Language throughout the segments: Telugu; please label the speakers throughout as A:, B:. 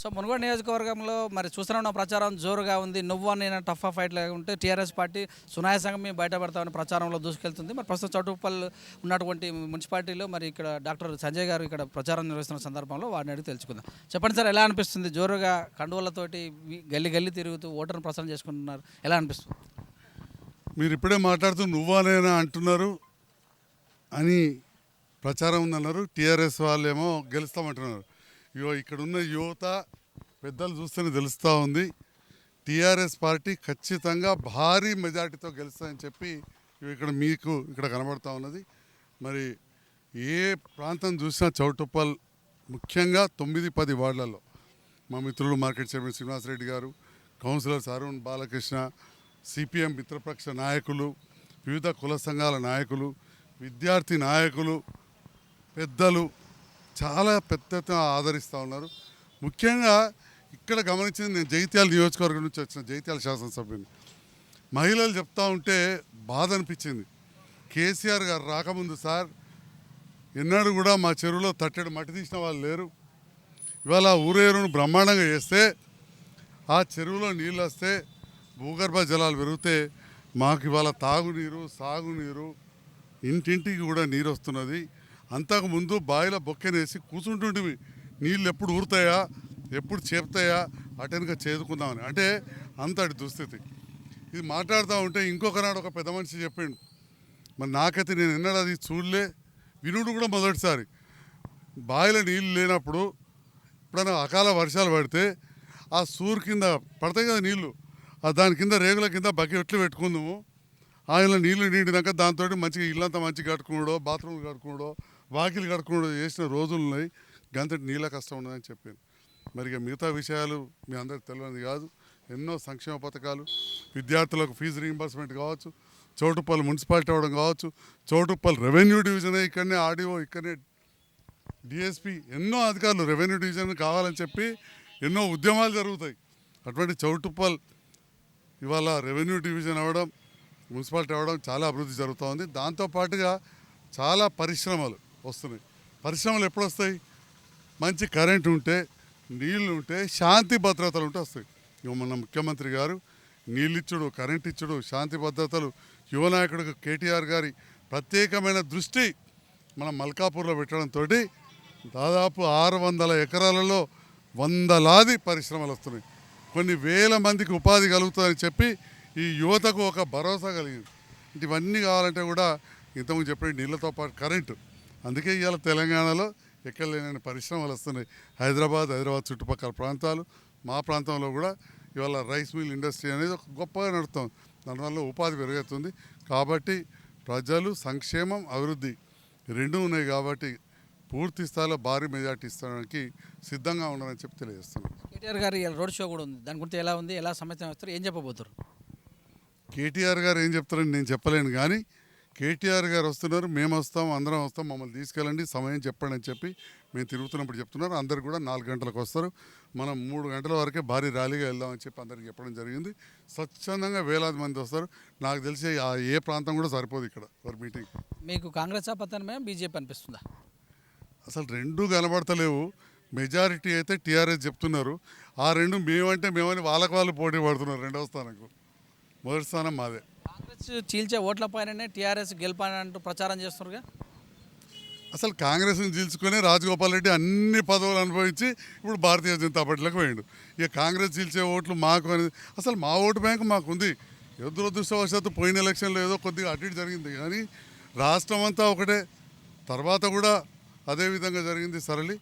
A: సో మునుగోడు నియోజకవర్గంలో మరి చూస్తున్న ప్రచారం జోరుగా ఉంది. నువ్వు నేను టఫ్ ఫైట్ లాగా ఉంటే టీఆర్ఎస్ పార్టీ సునాయాసంగా మేము బయటపడతామని ప్రచారంలో దూసుకెళ్తుంది. మరి ప్రస్తుతం చౌటుప్పల్ ఉన్నటువంటి మున్సిపాలిటీలో మరి ఇక్కడ డాక్టర్ సంజయ్ గారు ఇక్కడ ప్రచారం నిర్వహిస్తున్న సందర్భంలో వారిని అడిగి తెలుసుకుందాం. చెప్పండి సార్, ఎలా అనిపిస్తుంది? జోరుగా కండువలతోటి గల్లీ గల్లీ తిరుగుతూ ఓటర్ను ప్రచారం చేసుకుంటున్నారు, ఎలా అనిపిస్తుంది?
B: మీరు ఇప్పుడే మాట్లాడుతూ నువ్వానేనా అంటున్నారు అని ప్రచారం ఉందన్నారు. టీఆర్ఎస్ వాళ్ళేమో గెలుస్తామంటున్నారు. ఇగో ఇక్కడున్న యువత పెద్దలు చూస్తేనే తెలుస్తూ ఉంది. టీఆర్ఎస్ పార్టీ ఖచ్చితంగా భారీ మెజార్టీతో గెలుస్తుందని చెప్పి ఇక్కడ మీకు ఇక్కడ కనబడుతూ ఉన్నది. మరి ఏ ప్రాంతం చూసినా చౌటుప్పల్ ముఖ్యంగా 9-10 వార్డులలో మా మిత్రులు మార్కెట్ చైర్మన్ శ్రీనివాసరెడ్డి గారు, కౌన్సిలర్స్ అరుణ్ బాలకృష్ణ, సిపిఎం మిత్రపక్ష నాయకులు, వివిధ కుల సంఘాల నాయకులు, విద్యార్థి నాయకులు, పెద్దలు చాలా పెద్ద ఎత్తున ఆదరిస్తూ ఉన్నారు. ముఖ్యంగా ఇక్కడ గమనించింది, నేను జగిత్యాల నియోజకవర్గం నుంచి వచ్చిన జగిత్యాల శాసనసభ్యుని. మహిళలు చెప్తా ఉంటే బాధ అనిపించింది. కేసీఆర్ గారు రాకముందు సార్ ఎన్నడూ కూడా మా చెరువులో తట్టెడు మట్టి తీసిన వాళ్ళు లేరు. ఇవాళ ఊరేరును బ్రహ్మాండంగా చేస్తే ఆ చెరువులో నీళ్ళు వస్తే భూగర్భ జలాలు పెరిగితే మాకు ఇవాళ తాగునీరు, సాగునీరు, ఇంటింటికి కూడా నీరు వస్తున్నది. అంతకుముందు బావిలో బొక్కెనేసి కూర్చుంటుంటివి, నీళ్ళు ఎప్పుడు ఊరుతాయా, ఎప్పుడు చేపుతాయా అటెనక చేదుకుందామని. అంటే అంతటి దుస్థితి. ఇది మాట్లాడుతూ ఉంటే ఇంకొకనాడు ఒక పెద్ద మనిషి చెప్పిండు, మరి నాకైతే నేను ఎన్నడూ అది చూడలే, వినుడు కూడా మొదటిసారి. బావిలో నీళ్ళు లేనప్పుడు ఎప్పుడైనా అకాల వర్షాలు పడితే ఆ సూరు కింద పడతాయి కదా నీళ్ళు, దాని కింద రేగుల కింద బకెట్లు పెట్టుకుందాము. ఆయన నీళ్లు నిండినాక దాంతో మంచిగా ఇల్లంతా మంచిగా కట్టుకున్నాడో, బాత్రూమ్లు కట్టుకున్నాడో, వాకిలు కట్టుకున్నాడో చేసిన రోజులు ఉన్నాయి. గంతటి నీళ్ళ కష్టం ఉన్నదని చెప్పాను. మరి ఇక మిగతా విషయాలు మీ అందరికి తెలియదు కాదు. ఎన్నో సంక్షేమ పథకాలు, విద్యార్థులకు ఫీజు రీయింబర్స్మెంట్ కావచ్చు, చౌటుప్పల్ మున్సిపాలిటీ అవ్వడం కావచ్చు, చౌటుప్పల్ రెవెన్యూ డివిజనే ఇక్కడనే ఆర్డీఓ, ఇక్కడనే డిఎస్పీ, ఎన్నో అధికారులు రెవెన్యూ డివిజన్ కావాలని చెప్పి ఎన్నో ఉద్యమాలు జరుగుతాయి. అటువంటి చౌటుప్పల్ ఇవాళ రెవెన్యూ డివిజన్ అవ్వడం, మున్సిపాలిటీ అవ్వడం చాలా అభివృద్ధి జరుగుతూ ఉంది. దాంతోపాటుగా చాలా పరిశ్రమలు వస్తున్నాయి. పరిశ్రమలు ఎప్పుడు వస్తాయి? మంచి కరెంట్ ఉంటే, నీళ్లు ఉంటే, శాంతి భద్రతలు ఉంటే వస్తాయి. ఇక మన ముఖ్యమంత్రి గారు నీళ్ళిచ్చుడు, కరెంట్ ఇచ్చుడు, శాంతి భద్రతలు, యువనాయకుడు కేటీఆర్ గారి ప్రత్యేకమైన దృష్టి మన మల్కాపూర్లో పెట్టడంతో దాదాపు 600 ఎకరాలలో వందలాది పరిశ్రమలు వస్తున్నాయి. కొన్ని వేల మందికి ఉపాధి కలుగుతుందని చెప్పి ఈ యువతకు ఒక భరోసా కలిగింది. ఇవన్నీ కావాలంటే కూడా ఇంతకుముందు చెప్పిన నీళ్ళతో పాటు కరెంటు. అందుకే ఇవాళ తెలంగాణలో ఎక్కడ లేని పరిశ్రమలు వస్తున్నాయి. హైదరాబాద్ చుట్టుపక్కల ప్రాంతాలు, మా ప్రాంతంలో కూడా ఇవాళ రైస్ మిల్ ఇండస్ట్రీ అనేది ఒక గొప్పగా నడుస్తుంది. దానివల్ల ఉపాధి పెరుగుతుంది. కాబట్టి ప్రజలు సంక్షేమం, అభివృద్ధి రెండూ ఉన్నాయి. కాబట్టి పూర్తి స్థాయిలో భారీ మెజార్టీ ఇస్తానికి సిద్ధంగా ఉన్నారని చెప్పి తెలియజేస్తున్నాను.
A: కేటీఆర్ గారి రోడ్ షో కూడా ఉంది, దాని గురించి ఎలా ఉంది, ఎలా సమస్య వస్తారు, ఏం చెప్పబోతారు?
B: కేటీఆర్ గారు ఏం చెప్తారని నేను చెప్పలేను, కానీ కేటీఆర్ గారు వస్తున్నారు, మేము వస్తాం, అందరం వస్తాం, మమ్మల్ని తీసుకెళ్ళండి, సమయం చెప్పండి అని చెప్పి మేము తిరుగుతున్నప్పుడు చెప్తున్నారు. అందరు కూడా 4 గంటలకు వస్తారు. మనం 3 గంటల వరకే భారీ ర్యాలీగా వెళ్దామని చెప్పి అందరికి చెప్పడం జరిగింది. స్వచ్ఛందంగా వేలాది మంది వస్తారు. నాకు తెలిసి ఏ ప్రాంతం కూడా సరిపోదు ఇక్కడ వారి మీటింగ్.
A: మీకు కాంగ్రెస్ పతనమే బీజేపీ అనిపిస్తుందా?
B: అసలు రెండూ కనబడతలేవు. మెజారిటీ అయితే టీఆర్ఎస్ చెప్తున్నారు. ఆ రెండు మేమంటే మేమని వాళ్ళకి వాళ్ళు పోటీ పడుతున్నారు. రెండవ స్థానంకు, మొదటి స్థానం మాదే.
A: కాంగ్రెస్ చీల్చే ఓట్ల పైననే టీఆర్ఎస్ గెలుపాలంటూ ప్రచారం చేస్తున్నారుగా.
B: అసలు కాంగ్రెస్ని చీల్చుకొని రాజగోపాల్ రెడ్డి అన్ని పదవులు అనుభవించి ఇప్పుడు భారతీయ జనతా పార్టీలోకి పోయిండు. ఇక కాంగ్రెస్ చీల్చే ఓట్లు మాకు అనేది, అసలు మా ఓటు బ్యాంకు మాకుంది. దురదృష్టవశాత్తు పోయిన ఎలక్షన్లో ఏదో కొద్దిగా అటు ఇటు జరిగింది, కానీ రాష్ట్రం అంతా ఒకటే. తర్వాత కూడా అదే విధంగా జరిగింది సరళి.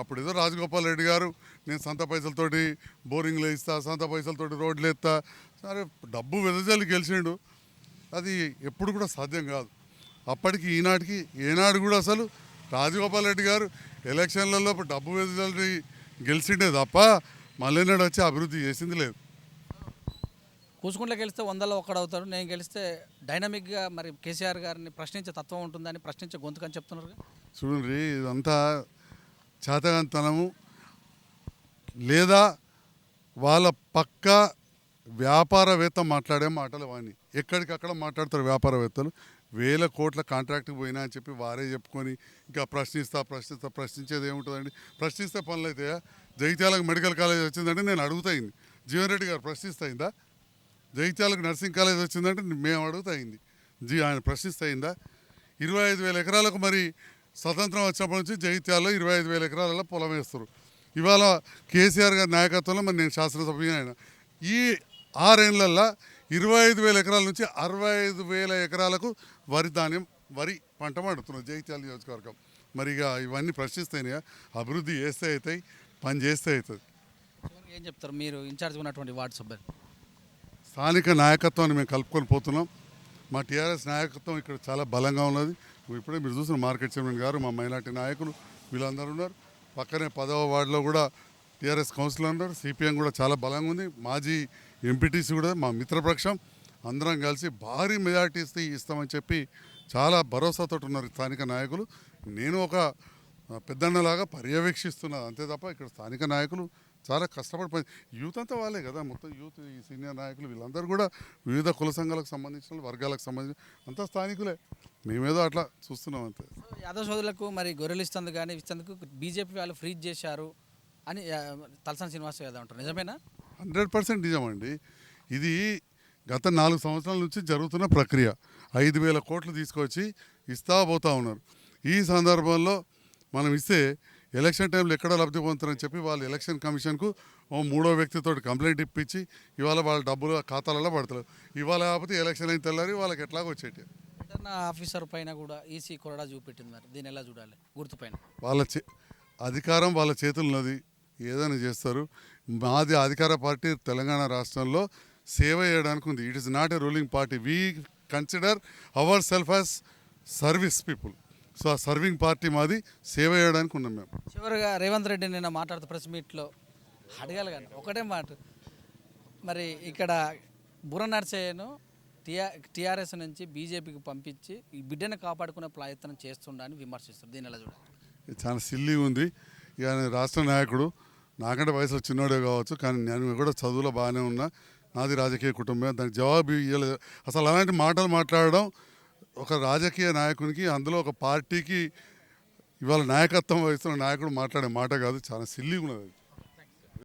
B: అప్పుడు ఏదో రాజగోపాల్ రెడ్డి గారు నేను సొంత పైసలతోటి బోరింగ్లు వేస్తా, సొంత పైసలతోటి రోడ్లు ఎత్తా, సరే డబ్బు వెదజల్లి గెలిచిండు. అది ఎప్పుడు కూడా సాధ్యం కాదు. అప్పటికి ఈనాటికి ఏనాడు కూడా అసలు రాజగోపాల్ రెడ్డి గారు ఎలక్షన్లలో డబ్బు వెదజల్లి గెలిచిండే తప్ప మళ్ళీ నాడు వచ్చి అభివృద్ధి చేసింది లేదు.
A: కూసుకుంట్లో గెలిస్తే 100లో ఒక్కడు అవుతారు, నేను గెలిస్తే డైనమిక్గా మరి కేసీఆర్ గారిని ప్రశ్నించే తత్వం ఉంటుందని ప్రశ్నించే గొంతుకని చెప్తున్నారు.
B: చూడండి, ఇదంతా చేతగాంతనము, లేదా వాళ్ళ పక్క వ్యాపారవేత్త మాట్లాడే మాటలు వాణి. ఎక్కడికక్కడ మాట్లాడతారు వ్యాపారవేత్తలు. 1000 కోట్ల కాంట్రాక్ట్కి పోయినా అని చెప్పి వారే చెప్పుకొని ఇంకా ప్రశ్నించేది ఏముంటుందండి? ప్రశ్నిస్తే పనులు అవుతాయా? జగిత్యాలకు మెడికల్ కాలేజ్ వచ్చిందంటే నేను అడుగుతాయింది. జీవన్ రెడ్డి గారు ప్రశ్నిస్తాయిందా? జగిత్యాలకు నర్సింగ్ కాలేజ్ వచ్చిందంటే మేము అడుగుతాయింది. ఆయన ప్రశ్నిస్తాయిందా? 25,000 ఎకరాలకు మరి స్వతంత్రం వచ్చినప్పటి నుంచి జగిత్యాలలో 25,000 ఎకరాలలో పొలం వేస్తారు. ఇవాళ కేసీఆర్ గారి నాయకత్వంలో మరి నేను శాసనసభ్యుని అయినా ఈ 6 ఏళ్లలో 25,000 ఎకరాల నుంచి 65,000 ఎకరాలకు వరి పంట పండుతున్నారు జగిత్యాల నియోజకవర్గం. మరి ఇక ఇవన్నీ ప్రశ్నిస్తాయినాయా? అభివృద్ధి చేస్తే అవుతాయి, పని చేస్తే అవుతుంది.
A: ఏం చెప్తారు మీరు ఇన్ఛార్జ్ ఉన్నటువంటి వార్డు సభ్యులు?
B: స్థానిక నాయకత్వాన్ని మేము కలుపుకొని పోతున్నాం. మా టీఆర్ఎస్ నాయకత్వం ఇక్కడ చాలా బలంగా ఉన్నది. ఇప్పుడే మీరు చూసిన మార్కెట్ చైర్మన్ గారు, మా మైనార్టీ నాయకులు వీళ్ళందరూ ఉన్నారు. పక్కనే 10వ వార్డులో కూడా టీఆర్ఎస్ కౌన్సిలర్ ఉన్నారు. సిపిఎం కూడా చాలా బలంగా ఉంది. మాజీ ఎంపీటీసీ కూడా మా మిత్రపక్షం. అందరం కలిసి భారీ మెజార్టీ ఇస్తామని చెప్పి చాలా భరోసాతో ఉన్నారు స్థానిక నాయకులు. నేను ఒక పెద్దన్నలాగా పర్యవేక్షిస్తున్నా అంతే తప్ప ఇక్కడ స్థానిక నాయకులు చాలా కష్టపడి యూత్ అంతా వాళ్ళే కదా, మొత్తం యూత్ ఈ సీనియర్ నాయకులు వీళ్ళందరూ కూడా వివిధ కుల సంఘాలకు సంబంధించిన వర్గాలకు సంబంధించిన అంతా స్థానికులే. మేమేదో అట్లా చూస్తున్నాం అంతే.
A: యాదవ్ సోదరులకు మరి గొర్రెలు ఇస్తుంది కానీ ఇచ్చేందుకు బీజేపీ వాళ్ళు ఫ్రీజ్ చేశారు అని తలసాని శ్రీనివాస్ యాదవ్ అంటారు. నిజమేనా?
B: 100% నిజమండి. ఇది గత 4 సంవత్సరాల నుంచి జరుగుతున్న ప్రక్రియ. 5,000 కోట్లు తీసుకొచ్చి పోతా ఉన్నారు. ఈ సందర్భంలో మనం ఇస్తే ఎలక్షన్ టైంలో ఎక్కడ లబ్ధి పొందుతారని చెప్పి వాళ్ళు ఎలక్షన్ కమిషన్కు ఓ 3వ వ్యక్తితో కంప్లైంట్ ఇప్పించి ఇవాళ వాళ్ళ డబ్బులు ఖాతాలలో పడతారు. ఇవాళ కాకపోతే ఎలక్షన్ అయిన తెల్లారి వాళ్ళకి ఎట్లాగో వచ్చేటి.
A: ఆఫీసర్ పైన కూడా ఈసీ కొరడా చూపెట్టింది. మరి దీన్ని ఎలా చూడాలి? గుర్తుపైన
B: వాళ్ళ అధికారం వాళ్ళ చేతులు ఉన్నది, ఏదైనా చేస్తారు. మాది అధికార పార్టీ తెలంగాణ రాష్ట్రంలో సేవ చేయడానికి ఉంది. It is not a ruling party. We consider our self as service people. So ఆ సర్వింగ్ పార్టీ మాది, సేవ చేయడానికి ఉన్నాం మేము.
A: చివరిగా రేవంత్ రెడ్డి నిన్న మాట్లాడుతూ ప్రెస్ మీట్లో అడగాలి కానీ ఒకటే మాట, మరి ఇక్కడ బుర్ర నర్సయ్యను టీఆర్ఎస్ నుంచి బీజేపీకి పంపించి ఈ బిడ్డను కాపాడుకునే ప్రయత్నం చేస్తుండని విమర్శిస్తారు. దీన్ని ఎలా చూడాలి?
B: చాలా సిల్లీ ఉంది. ఇక రాష్ట్ర నాయకుడు, నాకంటే వయసులో చిన్నోడే కావచ్చు, కానీ నేను కూడా చదువులో బాగానే ఉన్నా. నాది రాజకీయ కుటుంబం. దానికి జవాబు ఇవ్వలేదు. అసలు అలాంటి మాటలు మాట్లాడడం ఒక రాజకీయ నాయకునికి, అందులో ఒక పార్టీకి ఇవాళ నాయకత్వం వహిస్తున్న నాయకుడు మాట్లాడే మాట కాదు. చాలా సిల్లీగా ఉన్నది.